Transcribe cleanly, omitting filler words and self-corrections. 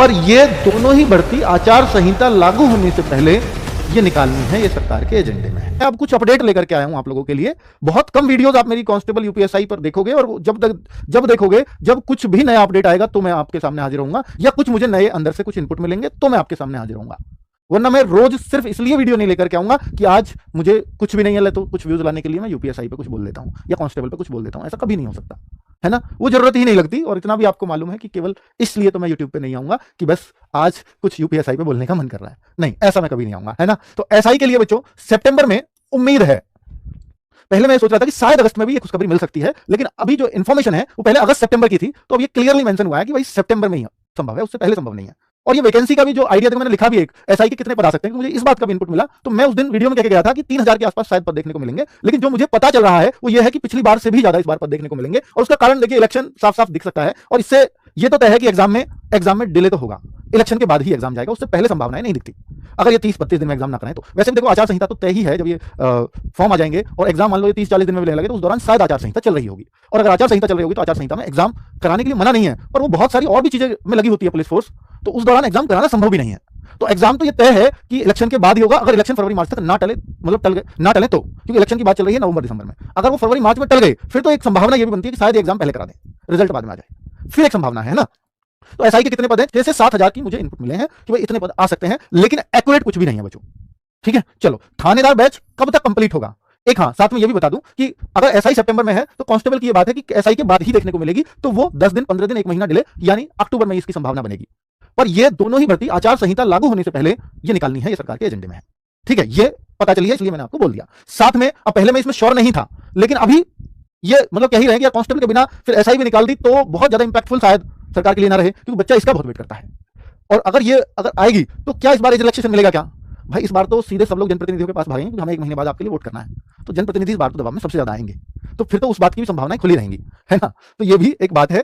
पर ये दोनों ही भर्ती आचार संहिता लागू होने से पहले ये निकालनी है, ये सरकार के एजेंडे में है। अब कुछ अपडेट लेकर के आया हूं आप लोगों के लिए। बहुत कम वीडियोस आप मेरी कांस्टेबल यूपीएसआई पर देखोगे, और जब देखोगे, जब कुछ भी नया अपडेट आएगा तो मैं आपके सामने हाजिर होऊंगा, या कुछ मुझे नए अंदर से कुछ इनपुट मिलेंगे तो मैं आपके सामने हाजिर होऊंगा। वरना मैं रोज सिर्फ इसलिए वीडियो नहीं लेकर के आऊंगा कि आज मुझे कुछ भी नहीं है तो कुछ व्यूज लाने के लिए मैं यूपीएसआई पे कुछ बोल देता हूं या कांस्टेबल पे कुछ बोल देता हूं। ऐसा कभी नहीं हो सकता, है ना। वो जरूरत ही नहीं लगती। और इतना भी आपको मालूम है कि केवल इसलिए तो मैं यूट्यूब पे नहीं आऊंगा कि बस आज कुछ यूपीएसआई पे बोलने का मन कर रहा है। नहीं, ऐसा मैं कभी नहीं आऊंगा, है ना। तो एसआई के लिए बच्चों सितंबर में उम्मीद है। पहले मैं सोच रहा था कि शायद अगस्त में भी ये खुशखबरी मिल सकती है, लेकिन अभी जो इन्फॉर्मेशन है वो पहले अगस्त सितंबर की थी, तो अब ये क्लियरली मेंशन हुआ है कि भाई सितंबर में ही संभव है, उससे पहले संभव नहीं है। और ये वैकेंसी का भी जो आइडिया मैंने लिखा भी एक एसआई के कितने पद आ सकते हैं, मुझे इस बात का भी इनपुट मिला। तो मैं उस दिन वीडियो में कह के गया था कि 3000 के आसपास शायद पद देखने को मिलेंगे, लेकिन जो मुझे पता चल रहा है वो ये है कि पिछली बार से भी ज्यादा इस बार पद देखने को मिलेंगे। और उसका कारण देखिए, इलेक्शन साफ साफ दिख सकता है, और इससे ये तो तय है कि एग्जाम में डिले तो होगा। इलेक्शन के बाद ही एग्जाम जाएगा, उससे पहले संभावनाएं नहीं दिखती। अगर ये 30-32 दिन में एग्जाम ना कराएं तो। वैसे भी देखो, आचार संहिता तो तय ही है। जब ये फॉर्म आ जाएंगे और एग्जाम मान लो ये 30-40 दिन में लेने लगे, तो उस दौरान शायद आचार संहिता चल रही होगी। और अगर आचार संहिता चल रही होगी तो आचार संहिता में एग्जाम कराने के लिए मना नहीं है, पर वो बहुत सारी और भी चीजें में लगी होती है पुलिस फोर्स, तो उस दौरान एग्जाम कराना संभव भी नहीं है। तो एग्जाम तो ये तय है कि इलेक्शन के बाद ही होगा। अगर इलेक्शन फरवरी मार्च तक ना टले, मतलब ना टले तो, क्योंकि इलेक्शन की बात चल रही है नवंबर दिसंबर में। अगर वो फरवरी मार्च में टल गए, फिर तो एक संभावना ये भी बनती है कि शायद एग्जाम पहले करा दें, रिजल्ट बाद में आ जाए, फिर एक संभावना है ना। तो एसआई के कितने पद हैं? जैसे 7000 की मुझे इनपुट मिले हैं कि भाई इतने पद आ सकते हैं, लेकिन एक्यूरेट कुछ भी नहीं है बच्चों। ठीक है, चलो थानेदार बैच कब तक कंप्लीट होगा? एक हाँ, साथ में ये भी बता दूं कि अगर एसआई सितंबर में है तो कांस्टेबल की ये बात है कि एसआई के बाद ही देखने को मिलेगी, तो वो 10 दिन, 15 दिन, 1 महीना डिले, यानी अक्टूबर में इसकी संभावना बनेगी। पर ये दोनों ही भर्ती आचार संहिता लागू होने से पहले ये निकालनी है, ये सरकार के एजेंडे में है। ठीक है, ये पता चली है, इसलिए मैंने आपको बोल दिया। साथ में अब पहले मैं इसमें श्योर नहीं था, लेकिन अभी ये मतलब कह ही रहे हैं कि कांस्टेबल के बिना फिर एसआई भी निकाल दी तो बहुत ज्यादा इंपैक्टफुल शायद सरकार के लिए ना रहे, क्योंकि बच्चा इसका बहुत वेट करता है। और अगर आएगी तो क्या इस बार रिलैक्सेशन मिलेगा क्या? भाई इस बार तो सीधे सब लोग जनप्रतिनिधियों के पास भागेंगे, क्योंकि हमें 1 महीने बाद आपके लिए वोट करना है। तो जनप्रतिनिधि इस बार तो दबाव में सबसे ज्यादा आएंगे, तो फिर तो उस बात की भी संभावनाएं खुली रहेंगी, है ना। तो ये भी एक बात है।